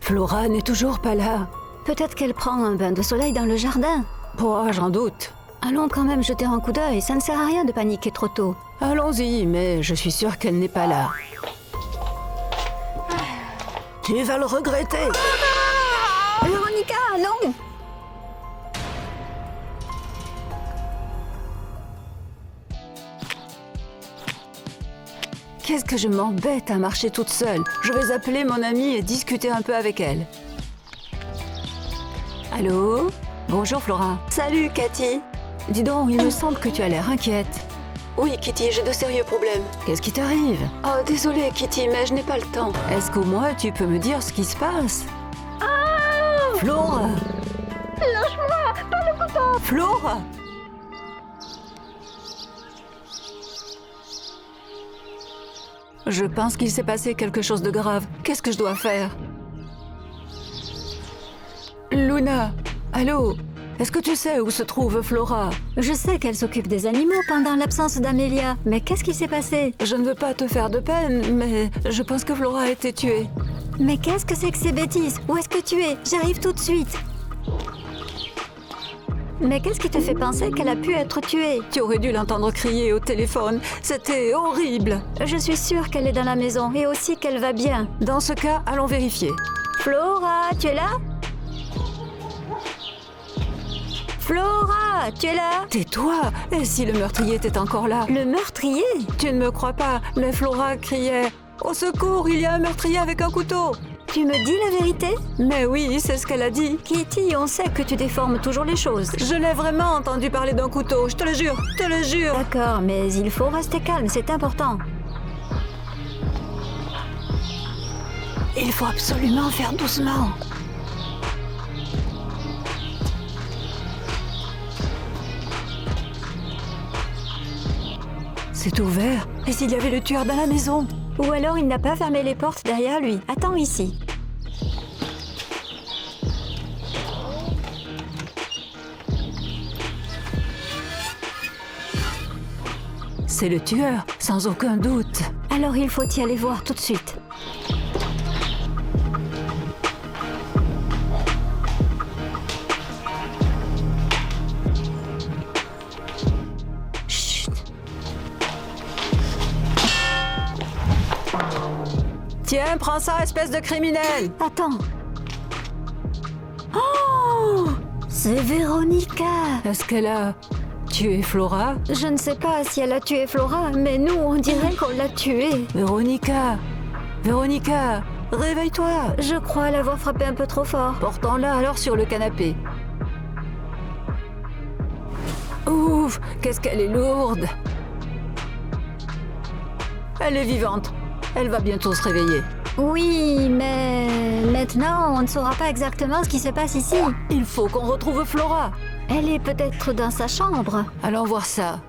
Flora n'est toujours pas là. Peut-être qu'elle prend un bain de soleil dans le jardin. Oh, j'en doute. Allons quand même jeter un coup d'œil, ça ne sert à rien de paniquer trop tôt. Allons-y, mais je suis sûre qu'elle n'est pas là. Tu vas le regretter. Véronica, non! Qu'est-ce que je m'embête à marcher toute seule. Je vais appeler mon amie et discuter un peu avec elle. Allô? Bonjour Flora. Salut Cathy. Dis donc, il me semble que tu as l'air inquiète. Oui Kitty, j'ai de sérieux problèmes. Qu'est-ce qui t'arrive? Oh, désolée Kitty, mais je n'ai pas le temps. Est-ce qu'au moins tu peux me dire ce qui se passe? Flora! Lâche-moi, pas le couteau! Flora! Je pense qu'il s'est passé quelque chose de grave. Qu'est-ce que je dois faire? Luna! Allô? Est-ce que tu sais où se trouve Flora? Je sais qu'elle s'occupe des animaux pendant l'absence d'Amélia, mais qu'est-ce qui s'est passé? Je ne veux pas te faire de peine, mais je pense que Flora a été tuée. Mais qu'est-ce que c'est que ces bêtises? Où est-ce que tu es? J'arrive tout de suite. Mais qu'est-ce qui te fait penser qu'elle a pu être tuée? Tu aurais dû l'entendre crier au téléphone. C'était horrible. Je suis sûre qu'elle est dans la maison et aussi qu'elle va bien. Dans ce cas, allons vérifier. Flora, tu es là? Flora, tu es là? Tais-toi! Et si le meurtrier était encore là? Le meurtrier? Tu ne me crois pas, mais Flora criait « Au secours, il y a un meurtrier avec un couteau !» Tu me dis la vérité? Mais oui, c'est ce qu'elle a dit. Kitty, on sait que tu déformes toujours les choses. Je l'ai vraiment entendu parler d'un couteau, je te le jure, je te le jure. D'accord, mais il faut rester calme, c'est important. Il faut absolument faire doucement. C'est ouvert. Et s'il y avait le tueur dans la maison? Ou alors il n'a pas fermé les portes derrière lui. Attends ici. C'est le tueur, sans aucun doute. Alors il faut y aller voir tout de suite. Tiens, prends ça, espèce de criminel! Attends. Oh! C'est Véronica! Est-ce qu'elle a tué Flora? Je ne sais pas si elle a tué Flora, mais nous, on dirait qu'on l'a tuée. Véronica! Véronica! Réveille-toi! Je crois l'avoir frappée un peu trop fort. Portons-la alors sur le canapé. Ouf! Qu'est-ce qu'elle est lourde! Elle est vivante. Elle va bientôt se réveiller. Oui, mais maintenant, on ne saura pas exactement ce qui se passe ici. Il faut qu'on retrouve Flora. Elle est peut-être dans sa chambre. Allons voir ça.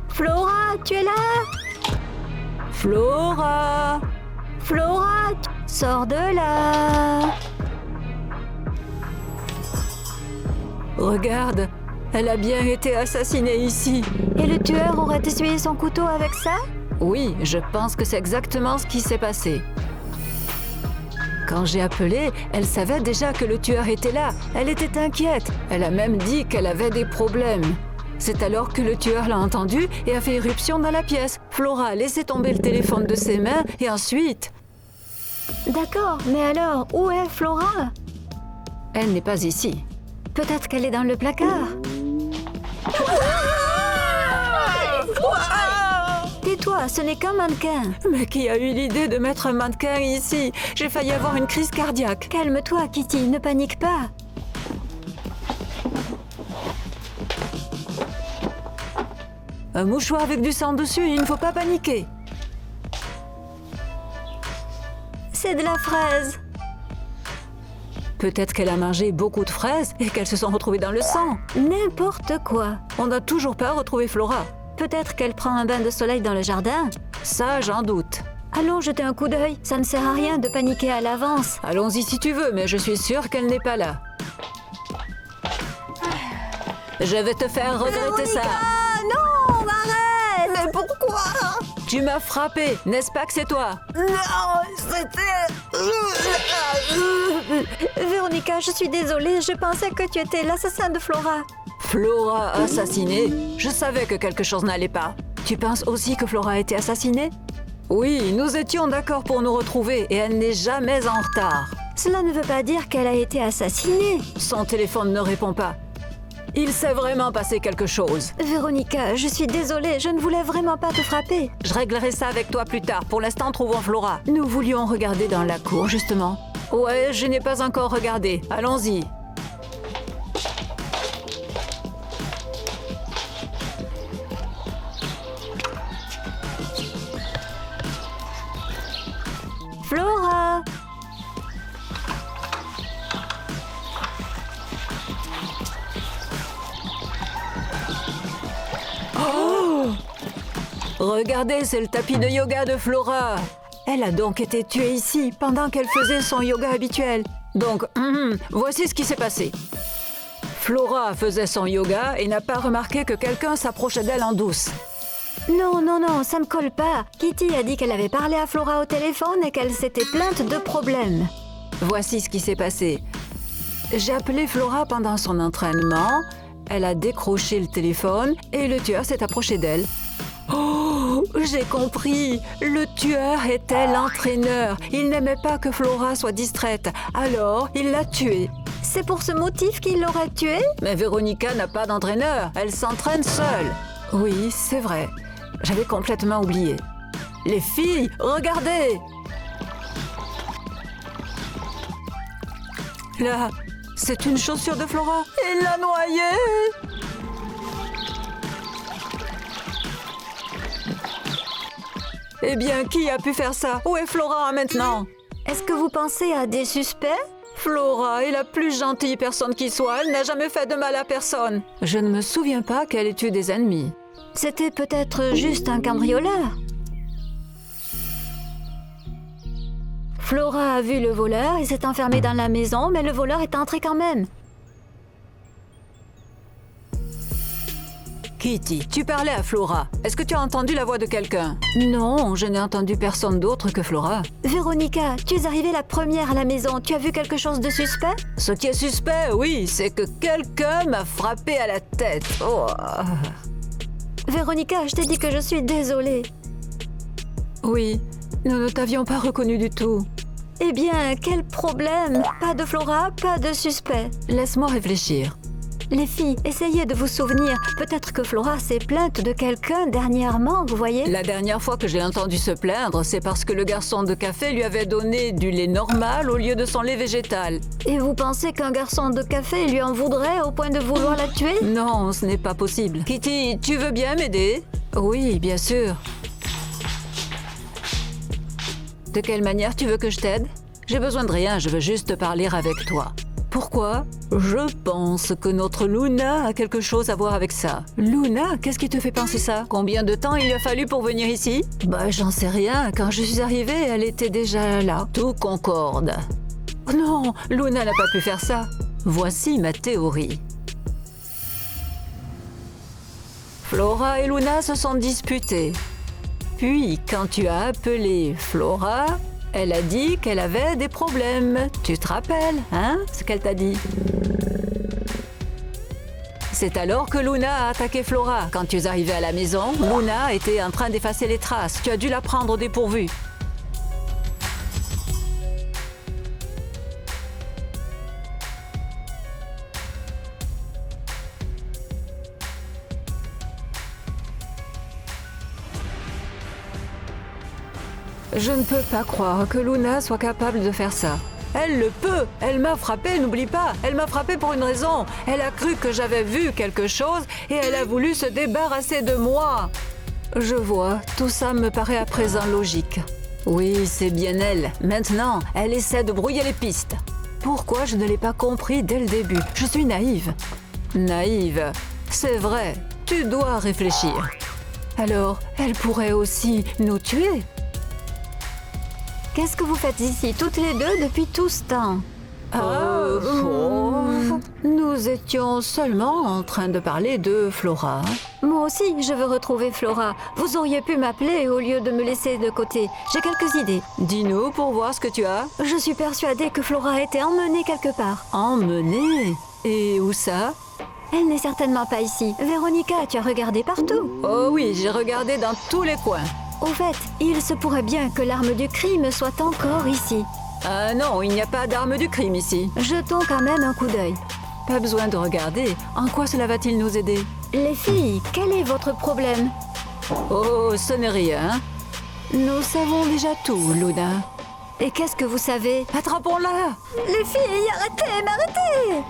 Flora, tu es là? Flora! Flora, sors de là! Regarde, elle a bien été assassinée ici. Et le tueur aurait essuyé son couteau avec ça? Oui, je pense que c'est exactement ce qui s'est passé. Quand j'ai appelé, elle savait déjà que le tueur était là. Elle était inquiète. Elle a même dit qu'elle avait des problèmes. C'est alors que le tueur l'a entendue et a fait irruption dans la pièce. Flora a laissé tomber le téléphone de ses mains et ensuite... D'accord, mais alors, où est Flora? Elle n'est pas ici. Peut-être qu'elle est dans le placard. Tais-toi, ce n'est qu'un mannequin. Mais qui a eu l'idée de mettre un mannequin ici? J'ai failli avoir une crise cardiaque. Calme-toi, Kitty, ne panique pas. Un mouchoir avec du sang dessus, il ne faut pas paniquer. C'est de la fraise. Peut-être qu'elle a mangé beaucoup de fraises et qu'elles se sont retrouvées dans le sang. N'importe quoi. On n'a toujours pas retrouvé Flora. Peut-être qu'elle prend un bain de soleil dans le jardin. Ça, j'en doute. Allons jeter un coup d'œil. Ça ne sert à rien de paniquer à l'avance. Allons-y si tu veux, mais je suis sûre qu'elle n'est pas là. Je vais te faire regretter Véronica, ça. non, arrête! Mais pourquoi? Tu m'as frappé, n'est-ce pas que c'est toi? Non, c'était... Véronica, je suis désolée, je pensais que tu étais l'assassin de Flora. Flora assassinée? Je savais que quelque chose n'allait pas. Tu penses aussi que Flora a été assassinée? Oui, nous étions d'accord pour nous retrouver et elle n'est jamais en retard. Cela ne veut pas dire qu'elle a été assassinée. Son téléphone ne répond pas. Il s'est vraiment passé quelque chose. Véronica, je suis désolée, je ne voulais vraiment pas te frapper. Je réglerai ça avec toi plus tard. Pour l'instant, trouvons Flora. Nous voulions regarder dans la cour, justement. Ouais, je n'ai pas encore regardé. Allons-y. Flora! Regardez, c'est le tapis de yoga de Flora. Elle a donc été tuée ici, pendant qu'elle faisait son yoga habituel. Donc, voici ce qui s'est passé. Flora faisait son yoga et n'a pas remarqué que quelqu'un s'approchait d'elle en douce. Non, non, non, ça ne colle pas. Kitty a dit qu'elle avait parlé à Flora au téléphone et qu'elle s'était plainte de problèmes. Voici ce qui s'est passé. J'ai appelé Flora pendant son entraînement. Elle a décroché le téléphone et le tueur s'est approché d'elle. Oh, j'ai compris. Le tueur était l'entraîneur. Il n'aimait pas que Flora soit distraite. Alors, il l'a tuée. C'est pour ce motif qu'il l'aurait tuée? Mais Véronica n'a pas d'entraîneur. Elle s'entraîne seule. Oui, c'est vrai. J'avais complètement oublié. Les filles, regardez! Là, c'est une chaussure de Flora. Il l'a noyée! Eh bien, qui a pu faire ça? Où est Flora maintenant? Est-ce que vous pensez à des suspects? Flora est la plus gentille personne qui soit. Elle n'a jamais fait de mal à personne. Je ne me souviens pas qu'elle ait tué des ennemis. C'était peut-être juste un cambrioleur. Flora a vu le voleur et s'est enfermée dans la maison, mais le voleur est entré quand même. Kitty, tu parlais à Flora. Est-ce que tu as entendu la voix de quelqu'un? Non, je n'ai entendu personne d'autre que Flora. Véronica, tu es arrivée la première à la maison. Tu as vu quelque chose de suspect? Ce qui est suspect, oui, c'est que quelqu'un m'a frappé à la tête. Oh. Véronica, je t'ai dit que je suis désolée. Oui, nous ne t'avions pas reconnu du tout. Eh bien, quel problème? Pas de Flora, pas de suspect. Laisse-moi réfléchir. Les filles, essayez de vous souvenir. Peut-être que Flora s'est plainte de quelqu'un dernièrement, vous voyez? La dernière fois que j'ai entendu se plaindre, c'est parce que le garçon de café lui avait donné du lait normal au lieu de son lait végétal. Et vous pensez qu'un garçon de café lui en voudrait au point de vouloir la tuer? Non, ce n'est pas possible. Kitty, tu veux bien m'aider? Oui, bien sûr. De quelle manière tu veux que je t'aide? J'ai besoin de rien, je veux juste parler avec toi. Pourquoi? Je pense que notre Luna a quelque chose à voir avec ça. Luna, qu'est-ce qui te fait penser ça? Combien de temps il a fallu pour venir ici? J'en sais rien. Quand je suis arrivée, elle était déjà là. Tout concorde. Oh non, Luna n'a pas pu faire ça. Voici ma théorie. Flora et Luna se sont disputées. Puis, quand tu as appelé Flora, elle a dit qu'elle avait des problèmes. Tu te rappelles, hein, ce qu'elle t'a dit? C'est alors que Luna a attaqué Flora. Quand tu es arrivée à la maison, Luna était en train d'effacer les traces. Tu as dû la prendre au dépourvu. Je ne peux pas croire que Luna soit capable de faire ça. Elle le peut. Elle m'a frappé, n'oublie pas. Elle m'a frappé pour une raison. Elle a cru que j'avais vu quelque chose et elle a voulu se débarrasser de moi. Je vois, tout ça me paraît à présent logique. Oui, c'est bien elle. Maintenant, elle essaie de brouiller les pistes. Pourquoi je ne l'ai pas compris dès le début? Je suis naïve. Naïve, c'est vrai. Tu dois réfléchir. Alors, elle pourrait aussi nous tuer. Qu'est-ce que vous faites ici, toutes les deux, depuis tout ce temps? Nous étions seulement en train de parler de Flora. Moi aussi, je veux retrouver Flora. Vous auriez pu m'appeler au lieu de me laisser de côté. J'ai quelques idées. Dis-nous pour voir ce que tu as. Je suis persuadée que Flora a été emmenée quelque part. Emmenée? Et où ça? Elle n'est certainement pas ici. Véronica, tu as regardé partout. Oh oui, j'ai regardé dans tous les coins. Au fait, il se pourrait bien que l'arme du crime soit encore ici. Ah non, il n'y a pas d'arme du crime ici. Jetons quand même un coup d'œil. Pas besoin de regarder. En quoi cela va-t-il nous aider? Les filles, quel est votre problème? Oh, ce n'est rien. Nous savons déjà tout, Luna. Et qu'est-ce que vous savez? Attrapons-la! Les filles, m'arrêtez!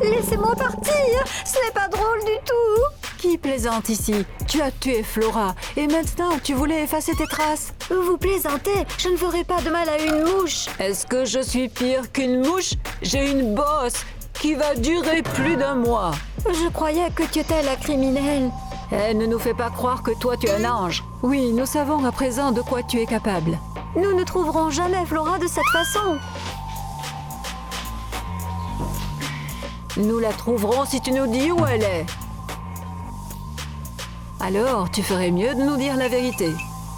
Laissez-moi partir! Ce n'est pas drôle du tout! Qui plaisante ici? Tu as tué Flora et maintenant tu voulais effacer tes traces. Vous plaisantez? Je ne ferai pas de mal à une mouche. Est-ce que je suis pire qu'une mouche? J'ai une bosse qui va durer plus d'un mois. Je croyais que tu étais la criminelle. Ne nous fais pas croire que toi tu es un ange. Oui, nous savons à présent de quoi tu es capable. Nous ne trouverons jamais Flora de cette façon. Nous la trouverons si tu nous dis où elle est. Alors, tu ferais mieux de nous dire la vérité.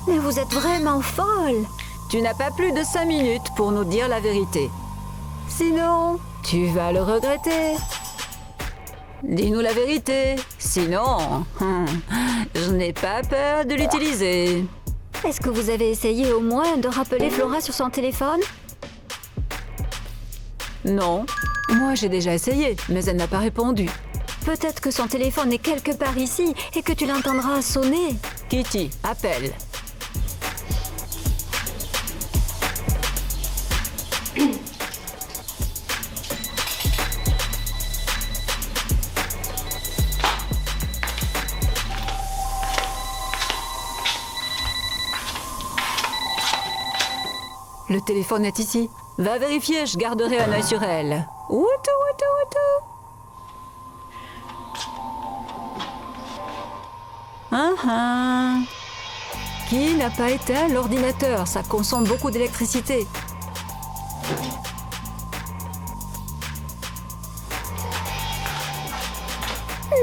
Mais vous êtes vraiment folle. Tu n'as pas plus de 5 minutes pour nous dire la vérité. Sinon, tu vas le regretter. Dis-nous la vérité. Sinon, je n'ai pas peur de l'utiliser. Est-ce que vous avez essayé au moins de rappeler Flora sur son téléphone? Non. Moi, j'ai déjà essayé, mais elle n'a pas répondu. Peut-être que son téléphone est quelque part ici et que tu l'entendras sonner. Kitty, appelle. Le téléphone est ici. Va vérifier, je garderai un œil sur elle. Woutou, woutou, woutou. Qui n'a pas éteint l'ordinateur? Ça consomme beaucoup d'électricité.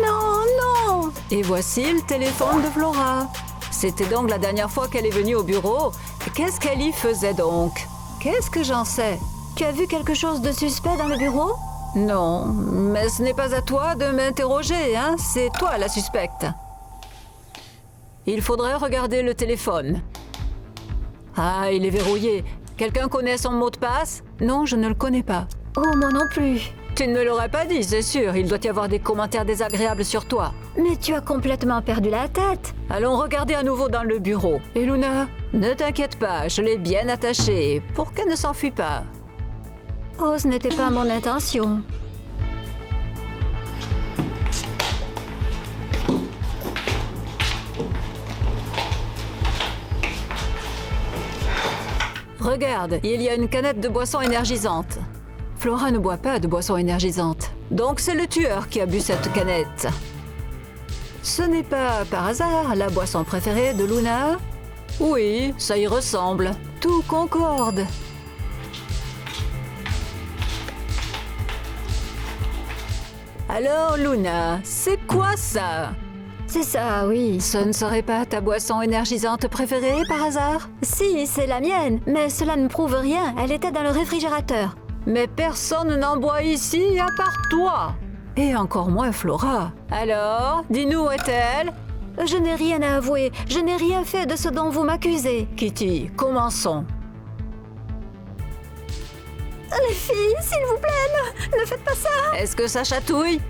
Non! Et voici le téléphone de Flora. C'était donc la dernière fois qu'elle est venue au bureau. Qu'est-ce qu'elle y faisait donc? Qu'est-ce que j'en sais? Tu as vu quelque chose de suspect dans le bureau? Non, mais ce n'est pas à toi de m'interroger, hein? C'est toi la suspecte. Il faudrait regarder le téléphone. Ah, il est verrouillé. Quelqu'un connaît son mot de passe? Non, je ne le connais pas. Oh, moi non plus. Tu ne me l'aurais pas dit, c'est sûr. Il doit y avoir des commentaires désagréables sur toi. Mais tu as complètement perdu la tête. Allons regarder à nouveau dans le bureau. Et Luna, ne t'inquiète pas, je l'ai bien attachée pour qu'elle ne s'enfuit pas. Oh, ce n'était pas mon intention. Regarde, il y a une canette de boisson énergisante. Flora ne boit pas de boisson énergisante. Donc c'est le tueur qui a bu cette canette. Ce n'est pas par hasard la boisson préférée de Luna? Oui, ça y ressemble. Tout concorde. Alors Luna, c'est quoi ça? C'est ça, oui. Ce ne serait pas ta boisson énergisante préférée par hasard? Si, c'est la mienne, mais cela ne prouve rien. Elle était dans le réfrigérateur. Mais personne n'en boit ici à part toi. Et encore moins Flora. Alors, dis-nous où est-elle? Je n'ai rien à avouer. Je n'ai rien fait de ce dont vous m'accusez. Kitty, commençons. Les filles, s'il vous plaît, ne faites pas ça. Est-ce que ça chatouille?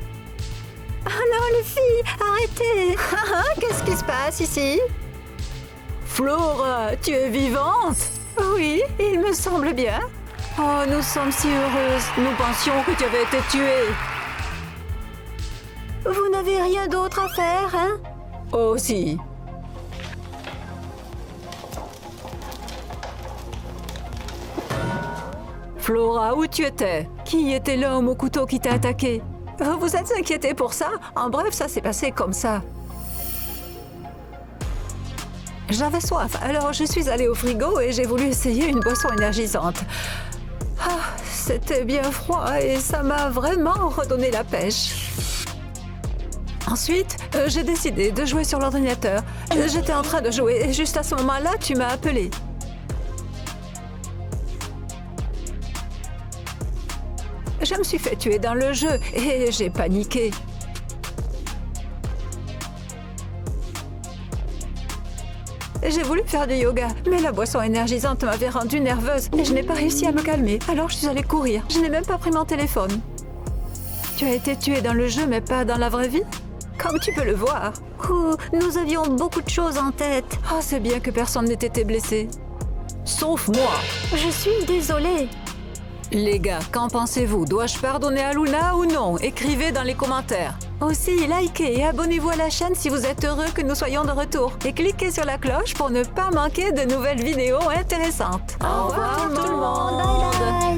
Ah non, les filles, arrêtez. Qu'est-ce qui se passe ici? Flora, tu es vivante? Oui, il me semble bien. Oh, nous sommes si heureuses. Nous pensions que tu avais été tuée. Vous n'avez rien d'autre à faire, hein? Oh, si. Flora, où tu étais? Qui était l'homme au couteau qui t'a attaqué? Vous êtes inquiétée pour ça? En bref, ça s'est passé comme ça. J'avais soif, alors je suis allée au frigo et j'ai voulu essayer une boisson énergisante. C'était bien froid et ça m'a vraiment redonné la pêche. Ensuite, j'ai décidé de jouer sur l'ordinateur. J'étais en train de jouer et juste à ce moment-là, tu m'as appelé. Je me suis fait tuer dans le jeu et j'ai paniqué. J'ai voulu faire du yoga, mais la boisson énergisante m'avait rendue nerveuse et je n'ai pas réussi à me calmer. Alors je suis allée courir. Je n'ai même pas pris mon téléphone. Tu as été tué dans le jeu, mais pas dans la vraie vie? Comme tu peux le voir. Ouh, nous avions beaucoup de choses en tête. Oh, c'est bien que personne n'ait été blessé. Sauf moi. Je suis désolée. Les gars, qu'en pensez-vous? Dois-je pardonner à Luna ou non? Écrivez dans les commentaires. Aussi, likez et abonnez-vous à la chaîne si vous êtes heureux que nous soyons de retour. Et cliquez sur la cloche pour ne pas manquer de nouvelles vidéos intéressantes. Au revoir tout le monde. Bye bye.